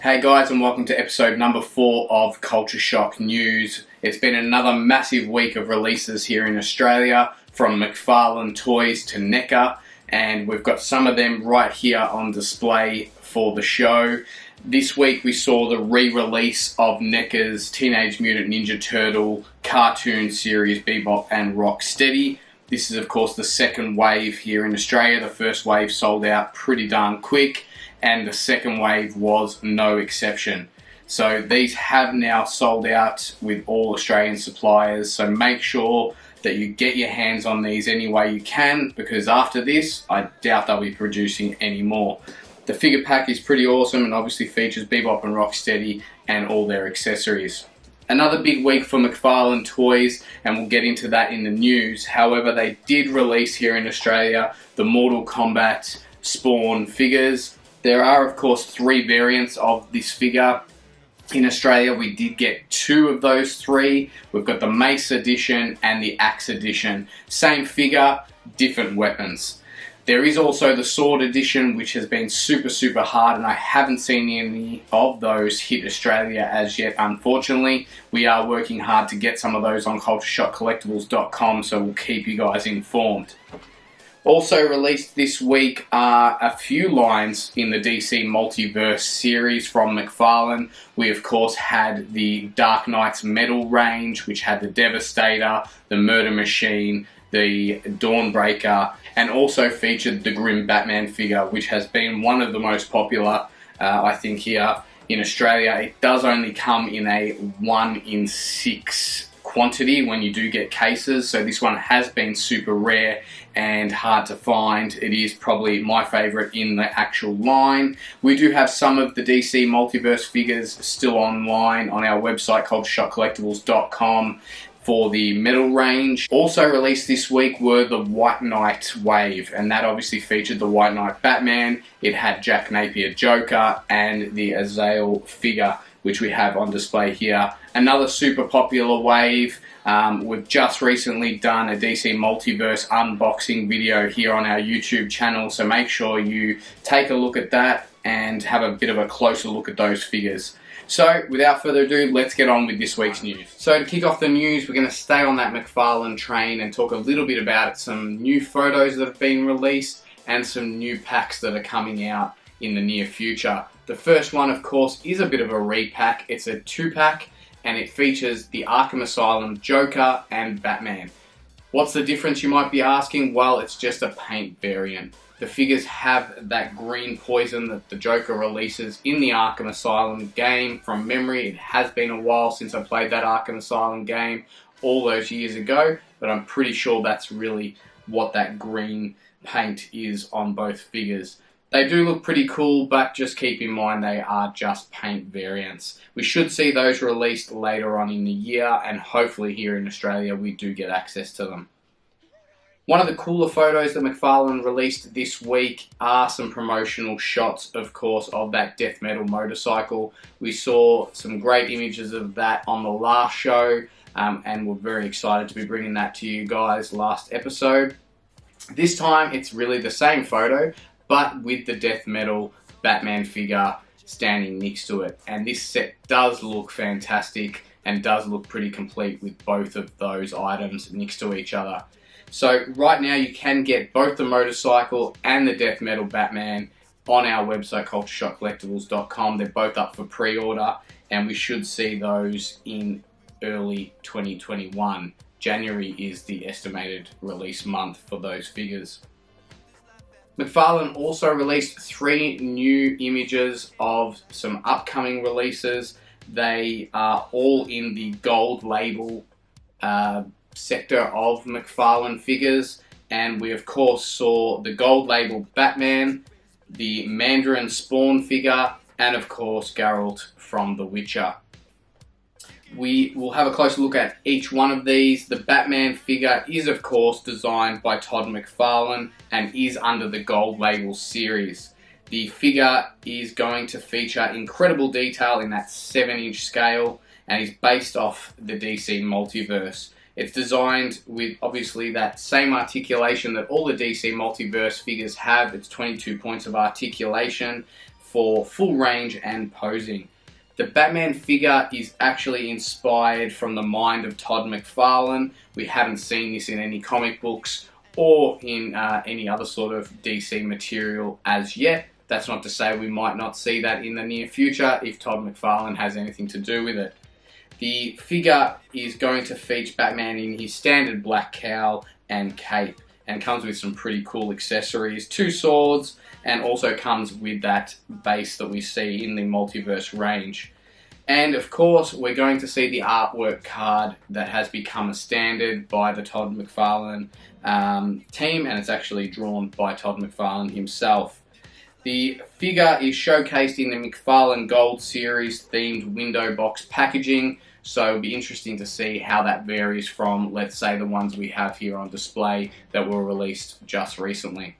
Hey guys, and welcome to episode number 4 of Culture Shock News. It's been another massive week of releases here in Australia, from McFarlane toys to NECA, and we've got some of them right here on display for the show. This week we saw the re-release of NECA's Teenage Mutant Ninja Turtle cartoon series Bebop and Rocksteady. This is of course the second wave here in Australia. The first wave sold out pretty darn quick, and the second wave was no exception. So these have now sold out with all Australian suppliers, so make sure that you get your hands on these any way you can, because after this I doubt they'll be producing any more. The figure pack is pretty awesome and obviously features Bebop and Rocksteady and all their accessories. Another big week for McFarlane toys, and we'll get into that in the news. However, they did release here in Australia the Mortal Kombat Spawn figures. There are of course 3 variants of this figure. In Australia we did get 2 of those 3. We've got the Mace edition and the Axe edition. Same figure, different weapons. There is also the Sword edition, which has been super hard, and I haven't seen any of those hit Australia as yet, unfortunately. We are working hard to get some of those on cultureshockcollectibles.com, so we'll keep you guys informed. Also released this week are a few lines in the DC Multiverse series from McFarlane. We of course had the Dark Knight's Metal range, which had the Devastator, the Murder Machine, the Dawnbreaker, and also featured the Grim Batman figure, which has been one of the most popular, I think, here in Australia. It does only come in a 1 in 6 quantity when you do get cases, so this one has been super rare and hard to find. It is probably my favourite in the actual line. We do have some of the DC Multiverse figures still online on our website cultureshockcollectibles.com for the metal range. Also released this week were the White Knight wave, and that obviously featured the White Knight Batman. It had Jack Napier Joker and the Azrael figure, which we have on display here. Another super popular wave. We've just recently done a DC Multiverse unboxing video here on our YouTube channel, so make sure you take a look at that and have a bit of a closer look at those figures. So without further ado, let's get on with this week's news. So to kick off the news, we're going to stay on that McFarlane train and talk a little bit about some new photos that have been released and some new packs that are coming out in the near future. The first one, of course, is a bit of a repack. It's a 2-pack, and it features the Arkham Asylum Joker and Batman. What's the difference, you might be asking? Well, it's just a paint variant. The figures have that green poison that the Joker releases in the Arkham Asylum game. From memory, it has been a while since I played that Arkham Asylum game all those years ago, but I'm pretty sure that's really what that green paint is on both figures. They do look pretty cool, but just keep in mind they are just paint variants. We should see those released later on in the year, and hopefully here in Australia we do get access to them. One of the cooler photos that McFarlane released this week are some promotional shots, of course, of that death metal motorcycle. We saw some great images of that on the last show, and we're very excited to be bringing that to you guys last episode. This time it's really the same photo, but with the death metal Batman figure standing next to it. And this set does look fantastic and does look pretty complete with both of those items next to each other. So right now you can get both the motorcycle and the death metal Batman on our website cultureshockcollectibles.com. They're both up for pre-order, and we should see those in early 2021. January is the estimated release month for those figures. McFarlane also released 3 new images of some upcoming releases. They are all in the gold label sector of McFarlane figures, and we of course saw the gold label Batman, the Mandarin Spawn figure, and of course Geralt from The Witcher. We will have a closer look at each one of these. The Batman figure is of course designed by Todd McFarlane and is under the gold label series. The figure is going to feature incredible detail in that 7-inch scale and is based off the DC Multiverse. It's designed with obviously that same articulation that all the DC Multiverse figures have. It's 22 points of articulation, for full range and posing. The Batman figure is actually inspired from the mind of Todd McFarlane. We haven't seen this in any comic books or in any other sort of DC material as yet. That's not to say we might not see that in the near future if Todd McFarlane has anything to do with it. The figure is going to feature Batman in his standard black cowl and cape, and comes with some pretty cool accessories, 2 swords, and also comes with that base that we see in the multiverse range. And of course, we're going to see the artwork card that has become a standard by the Todd McFarlane team, and it's actually drawn by Todd McFarlane himself. The figure is showcased in the McFarlane Gold Series themed window box packaging, so it'll be interesting to see how that varies from, let's say, the ones we have here on display that were released just recently.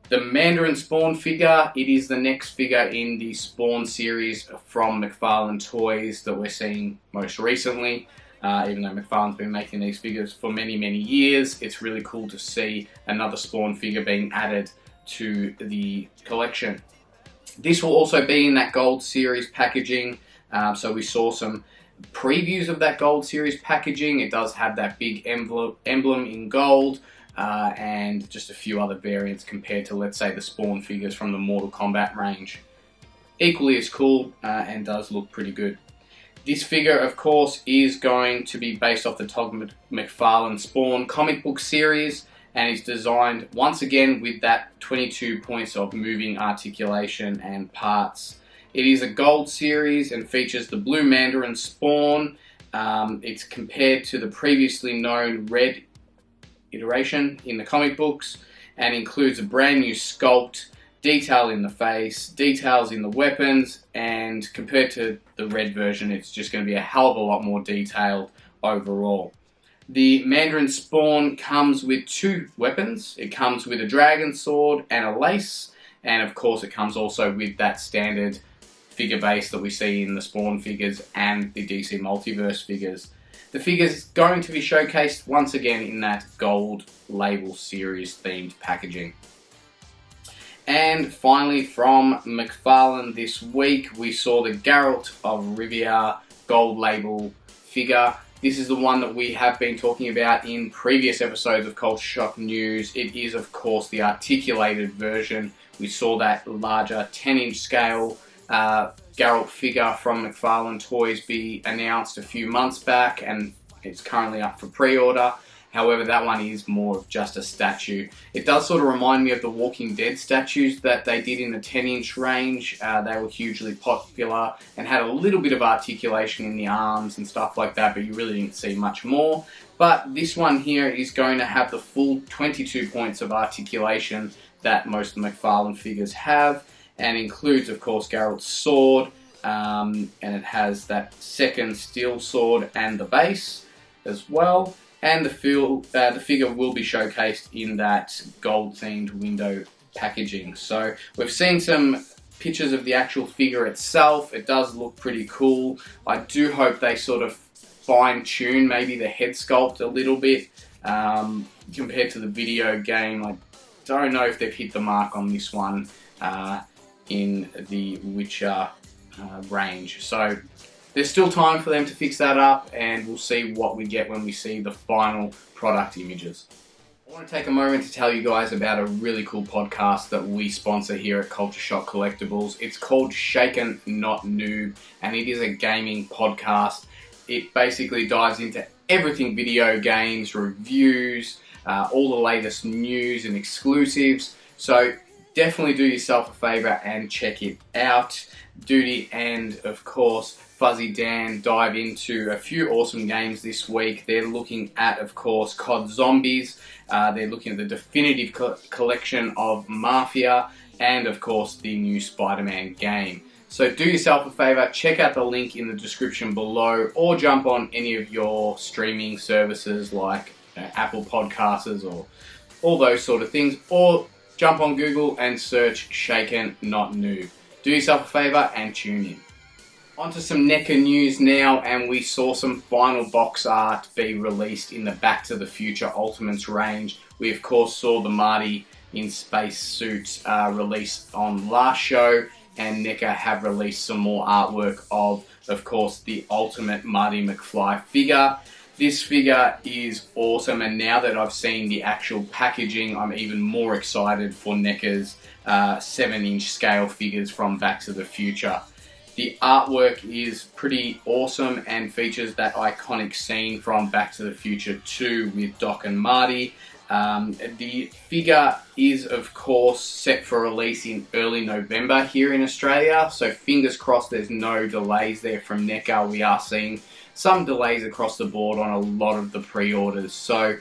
The Mandarin Spawn figure, it is the next figure in the Spawn series from McFarlane Toys that we're seeing most recently. Even though McFarlane's been making these figures for many years, it's really cool to see another Spawn figure being added to the collection. This will also be in that Gold Series packaging, so we saw some previews of that Gold Series packaging. It does have that big emblem in gold, and just a few other variants compared to, let's say, the Spawn figures from the Mortal Kombat range. Equally as cool, and does look pretty good. This figure, of course, is going to be based off the Todd McFarlane Spawn comic book series, and is designed once again with that 22 points of moving articulation and parts. It is a gold series and features the blue Mandarin Spawn. It's compared to the previously known red iteration in the comic books, and includes a brand new sculpt, detail in the face, details in the weapons, and compared to the red version, it's just going to be a hell of a lot more detailed overall. The Mandarin Spawn comes with 2 weapons. It comes with a dragon sword and a lace, and of course it comes also with that standard figure base that we see in the Spawn figures and the DC Multiverse figures. The figure is going to be showcased once again in that gold label series themed packaging. And finally, from McFarlane this week, we saw the Gerlat of Rivia gold label figure. This is the one that we have been talking about in previous episodes of Culture Shock News. It is, of course, the articulated version. We saw that larger 10-inch scale Geralt figure from McFarlane Toys be announced a few months back, and it's currently up for pre-order. However, that one is more of just a statue. It does sort of remind me of the Walking Dead statues that they did in the 10-inch range. They were hugely popular and had a little bit of articulation in the arms and stuff like that, but you really didn't see much more. But this one here is going to have the full 22 points of articulation that most of the McFarlane figures have, and includes, of course, Geralt's sword, and it has that second steel sword and the base as well. And the figure will be showcased in that gold-themed window packaging. So we've seen some pictures of the actual figure itself. It does look pretty cool. I do hope they sort of fine-tune maybe the head sculpt a little bit compared to the video game. I don't know if they've hit the mark on this one in the Witcher range. So there's still time for them to fix that up, and we'll see what we get when we see the final product images. I want to take a moment to tell you guys about a really cool podcast that we sponsor here at Culture Shock Collectibles. It's called Shaken Not Noob, and it is a gaming podcast. It basically dives into everything video games, reviews, all the latest news and exclusives. So definitely do yourself a favor and check it out. Duty and, of course, Fuzzy Dan dive into a few awesome games this week. They're looking at, of course, COD Zombies. They're looking at the definitive collection of Mafia, and, of course, the new Spider-Man game. So do yourself a favor, check out the link in the description below, or jump on any of your streaming services like Apple Podcasts or all those sort of things, or jump on Google and search Shaken Not Noob. Do yourself a favor and tune in. On to some NECA news now, and we saw some final box art be released in the Back to the Future Ultimates range. We of course saw the Marty in space suits released on last show, and NECA have released some more artwork of course, the ultimate Marty McFly figure. This figure is awesome, and now that I've seen the actual packaging, I'm even more excited for NECA's 7-inch scale figures from Back to the Future. The artwork is pretty awesome and features that iconic scene from Back to the Future 2 with Doc and Marty. The figure is, of course, set for release in early November here in Australia, so fingers crossed there's no delays there from NECA. We are seeing some delays across the board on a lot of the pre-orders, so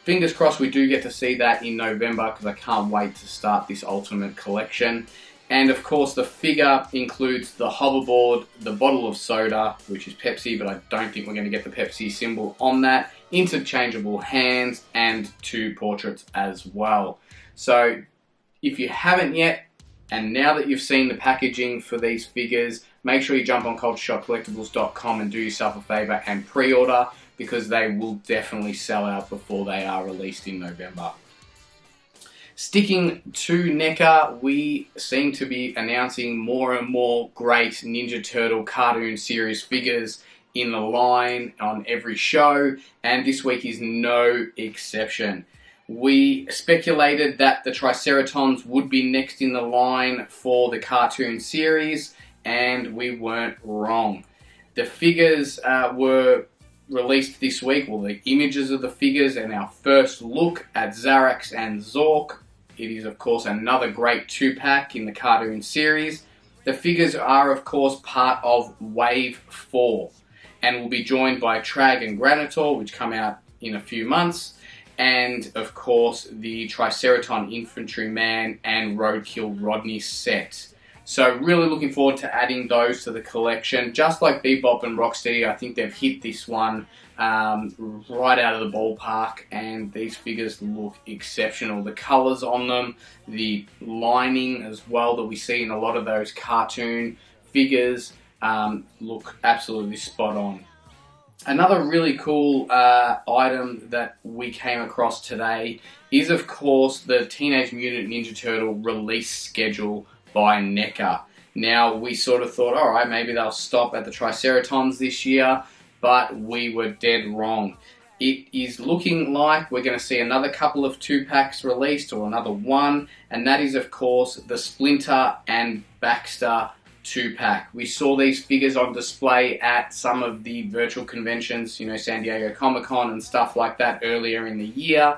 fingers crossed we do get to see that in November, because I can't wait to start this ultimate collection. And of course the figure includes the hoverboard, the bottle of soda, which is Pepsi, but I don't think we're going to get the Pepsi symbol on that, interchangeable hands, and 2 portraits as well. So if you haven't yet, and now that you've seen the packaging for these figures, make sure you jump on cultureshockcollectibles.com and do yourself a favour and pre-order, because they will definitely sell out before they are released in November. Sticking to NECA, we seem to be announcing more and more great Ninja Turtle cartoon series figures in the line on every show, and this week is no exception. We speculated that the Triceratons would be next in the line for the cartoon series, and we weren't wrong. The figures were released this week, well, the images of the figures, and our first look at Zarax and Zork. It is, of course, another great 2-pack in the cartoon series. The figures are, of course, part of Wave 4, and will be joined by Trag and Granitor, which come out in a few months, and, of course, the Triceraton Infantryman and Roadkill Rodney set. So really looking forward to adding those to the collection. Just like Bebop and Rocksteady, I think they've hit this one right out of the ballpark, and these figures look exceptional. The colours on them, the lining as well that we see in a lot of those cartoon figures look absolutely spot on. Another really cool item that we came across today is, of course, the Teenage Mutant Ninja Turtle release schedule by NECA. Now, we sort of thought, alright, maybe they'll stop at the Triceratons this year, but we were dead wrong. It is looking like we're going to see another couple of 2-packs released, or another one, and that is, of course, the Splinter and Baxter 2-pack. We saw these figures on display at some of the virtual conventions, you know, San Diego Comic-Con and stuff like that earlier in the year.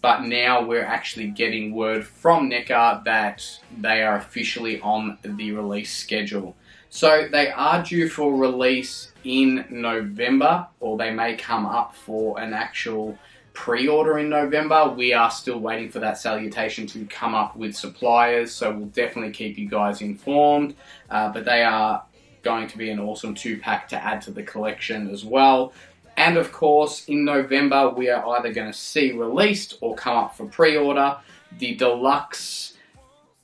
But now we're actually getting word from NECA that they are officially on the release schedule. So they are due for release in November, or they may come up for an actual pre-order in November. We are still waiting for that salutation to come up with suppliers, so we'll definitely keep you guys informed. But they are going to be an awesome 2-pack to add to the collection as well. And of course, in November, we are either going to see released or come up for pre-order the deluxe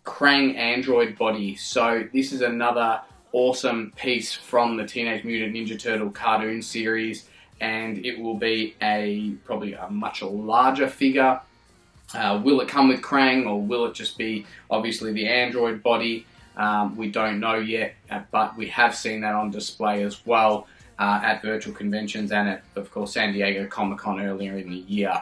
Krang android body. So this is another awesome piece from the Teenage Mutant Ninja Turtle cartoon series, and it will be probably a much larger figure. Will it come with Krang, or will it just be obviously the android body? We don't know yet, but we have seen that on display as well. At virtual conventions and at, of course, San Diego Comic-Con earlier in the year.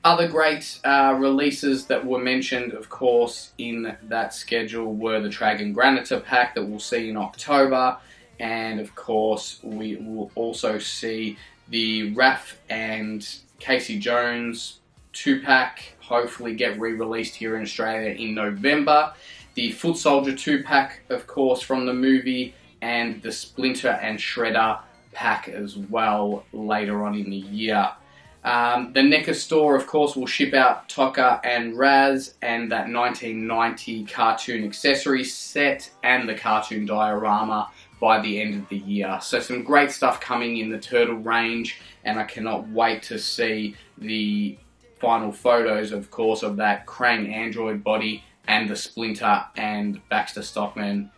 Other great releases that were mentioned, of course, in that schedule were the Trag and Granitor pack that we'll see in October, and of course we will also see the Raph and Casey Jones 2-pack hopefully get re-released here in Australia in November. The Foot Soldier 2-pack, of course, from the movie, and the Splinter and Shredder pack as well later on in the year. The NECA store, of course, will ship out Tokka and Raz and that 1990 cartoon accessory set and the cartoon diorama by the end of the year. So some great stuff coming in the Turtle range, and I cannot wait to see the final photos, of course, of that Krang android body and the Splinter and Baxter Stockman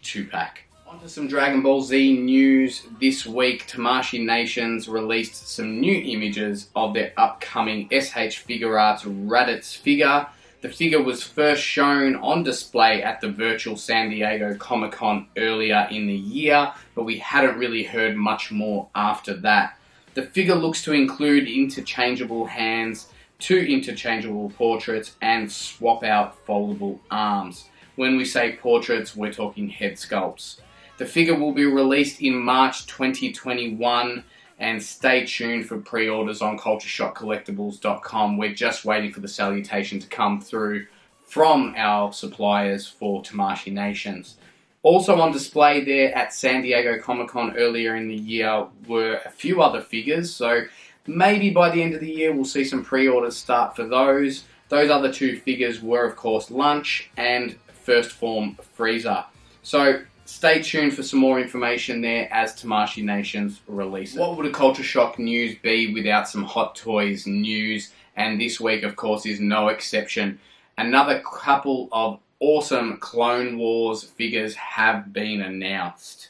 2-pack. On to some Dragon Ball Z news this week. Tamashii Nations released some new images of their upcoming SHFiguarts Raditz figure. The figure was first shown on display at the virtual San Diego Comic-Con earlier in the year, but we hadn't really heard much more after that. The figure looks to include interchangeable hands, 2 interchangeable portraits, and swap out foldable arms. When we say portraits, we're talking head sculpts. The figure will be released in March 2021, and stay tuned for pre-orders on cultureshockcollectibles.com. We're just waiting for the salutation to come through from our suppliers for Tamashii Nations. Also on display there at San Diego Comic-Con earlier in the year were a few other figures, so maybe by the end of the year we'll see some pre-orders start for those. Those other 2 figures were, of course, Lunch and First Form Freezer. So stay tuned for some more information there as Tamashii Nations releases. What would a Culture Shock news be without some Hot Toys news? And this week, of course, is no exception. Another couple of awesome Clone Wars figures have been announced.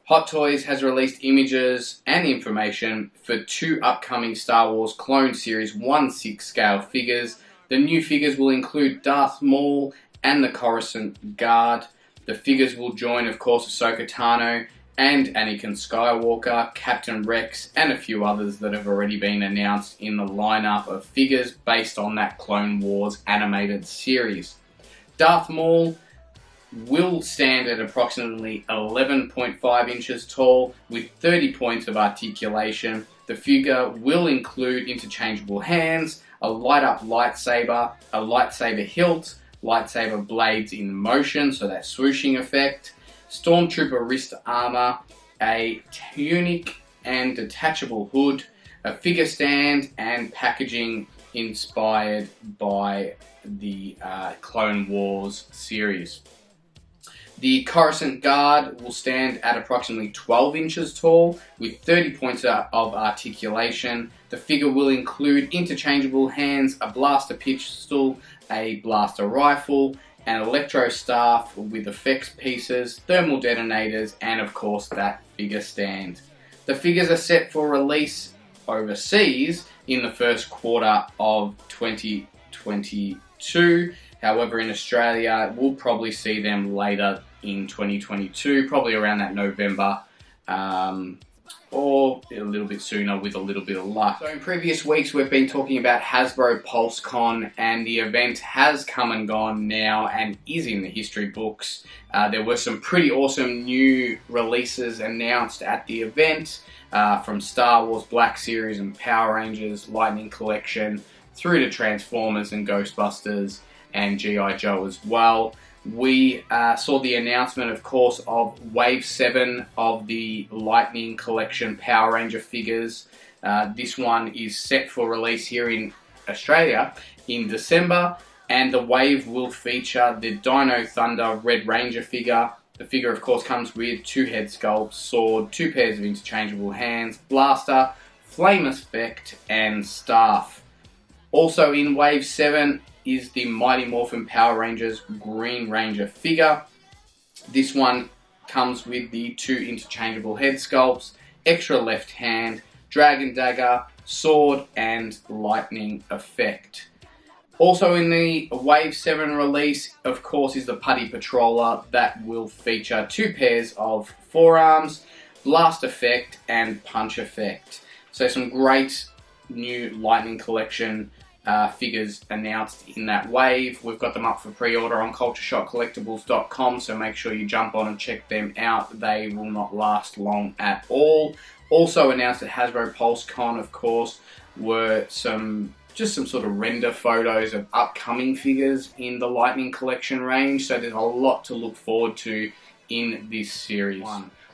Hot Toys has released images and information for 2 upcoming Star Wars Clone Series 1/6 scale figures. The new figures will include Darth Maul and the Coruscant Guard. The figures will join, of course, Ahsoka Tano and Anakin Skywalker, Captain Rex, and a few others that have already been announced in the lineup of figures based on that Clone Wars animated series. Darth Maul will stand at approximately 11.5 inches tall with 30 points of articulation. The figure will include interchangeable hands, a light-up lightsaber, a lightsaber hilt, lightsaber blades in motion, so that swooshing effect, Stormtrooper wrist armor, a tunic and detachable hood, a figure stand, and packaging inspired by the Clone Wars series. The Coruscant Guard will stand at approximately 12 inches tall with 30 points of articulation. The figure will include interchangeable hands, a blaster pistol, a blaster rifle, an electro staff with effects pieces, thermal detonators, and of course that figure stand. The figures are set for release overseas in the first quarter of 2022. However, in Australia, we'll probably see them later in 2022, probably around that November, or a little bit sooner with a little bit of luck. So in previous weeks, we've been talking about Hasbro PulseCon, and the event has come and gone now and is in the history books. There were some pretty awesome new releases announced at the event, from Star Wars Black Series and Power Rangers, Lightning Collection, through to Transformers and Ghostbusters and G.I. Joe as well. We saw the announcement, of course, of Wave 7 of the Lightning Collection Power Ranger figures. This one is set for release here in Australia in December, and the Wave will feature the Dino Thunder Red Ranger figure. The figure, of course, comes with 2 head sculpts, sword, 2 pairs of interchangeable hands, blaster, flame effect, and staff. Also in Wave 7 is the Mighty Morphin Power Rangers Green Ranger figure. This one comes with the 2 interchangeable head sculpts, extra left hand, dragon dagger, sword, and lightning effect. Also in the Wave 7 release, of course, is the Putty Patroller that will feature 2 pairs of forearms, blast effect, and punch effect. So some great new Lightning Collection figures announced in that wave. We've got them up for pre-order on cultureshockcollectibles.com, so make sure you jump on and check them out. They will not last long at all. Also announced at Hasbro PulseCon, of course, were some sort of render photos of upcoming figures in the Lightning Collection range, so there's a lot to look forward to in this series.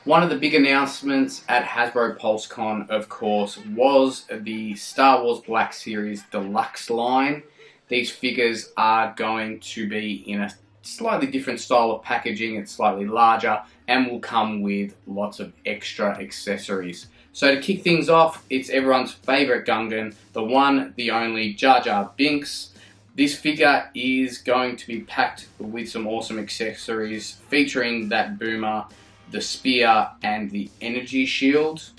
One of the big announcements at Hasbro PulseCon, of course, was the Star Wars Black Series Deluxe line. These figures are going to be in a slightly different style of packaging. It's slightly larger and will come with lots of extra accessories. So to kick things off, it's everyone's favourite Gungan, the one, the only Jar Jar Binks. This figure is going to be packed with some awesome accessories featuring that boomer, the spear, and the energy shield.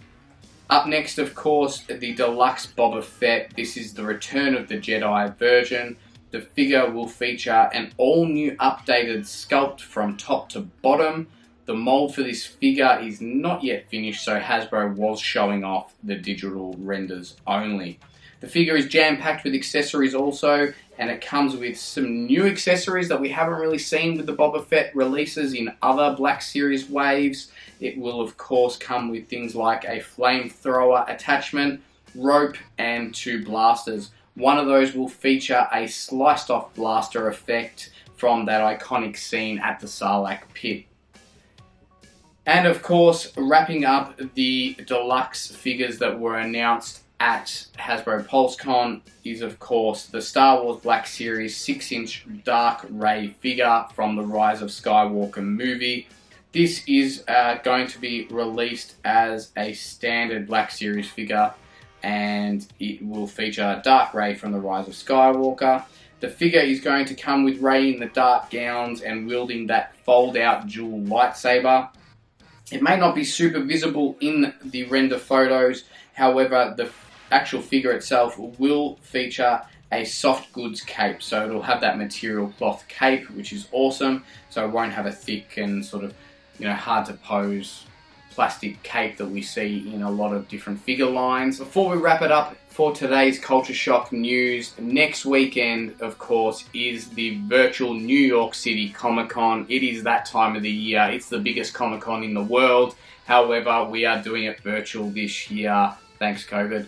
Up next, of course, the Deluxe Boba Fett. This is the Return of the Jedi version. The figure will feature an all-new updated sculpt from top to bottom. The mold for this figure is not yet finished, so Hasbro was showing off the digital renders only. The figure is jam-packed with accessories also, and it comes with some new accessories that we haven't really seen with the Boba Fett releases in other Black Series waves. It will of course come with things like a flamethrower attachment, rope, and 2 blasters. One of those will feature a sliced off blaster effect from that iconic scene at the Sarlacc pit. And of course, wrapping up the deluxe figures that were announced at Hasbro PulseCon is of course the Star Wars Black Series 6-inch Dark Ray figure from the Rise of Skywalker movie. This is going to be released as a standard Black Series figure, and it will feature Dark Ray from the Rise of Skywalker. The figure is going to come with Rey in the dark gowns and wielding that fold-out dual lightsaber. It may not be super visible in the render photos, however the actual figure itself will feature a soft goods cape, so it'll have that material cloth cape, which is awesome, so it won't have a thick and sort of, hard to pose plastic cape that we see in a lot of different figure lines. Before we wrap it up for today's Culture Shock news, next weekend, of course, is the virtual New York City Comic-Con. It is that time of the year. It's the biggest Comic-Con in the world. However, we are doing it virtual this year, thanks COVID.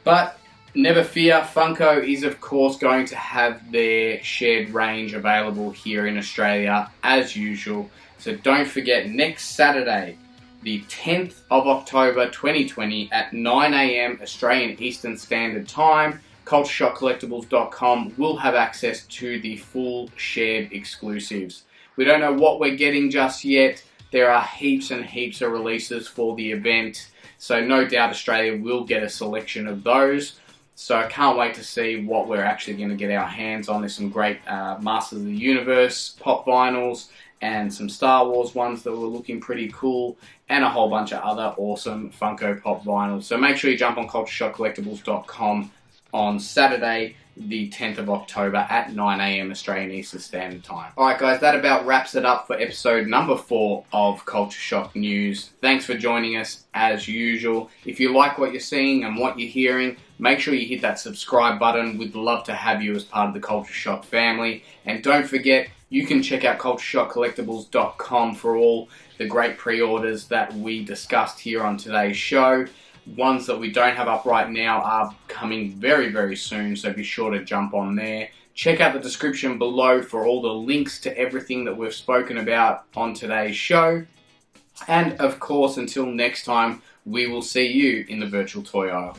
But never fear, Funko is of course going to have their shared range available here in Australia as usual. So don't forget, next Saturday, the 10th of October 2020 at 9 AM Australian Eastern Standard Time, CultureShockCollectibles.com will have access to the full shared exclusives. We don't know what we're getting just yet. There are heaps and heaps of releases for the event, so no doubt Australia will get a selection of those. So I can't wait to see what we're actually going to get our hands on. There's some great Masters of the Universe pop vinyls, and some Star Wars ones that were looking pretty cool, and a whole bunch of other awesome Funko Pop vinyls. So make sure you jump on CultureShockCollectibles.com on Saturday, the 10th of October at 9 AM Australian Eastern Standard Time. Alright guys, that about wraps it up for episode number 4 of Culture Shock News. Thanks for joining us as usual. If you like what you're seeing and what you're hearing, make sure you hit that subscribe button. We'd love to have you as part of the Culture Shock family. And don't forget, you can check out CultureShockCollectibles.com for all the great pre-orders that we discussed here on today's show. Ones that we don't have up right now are coming very, very soon, so be sure to jump on there. Check out the description below for all the links to everything that we've spoken about on today's show. And of course, until next time, we will see you in the virtual toy aisle.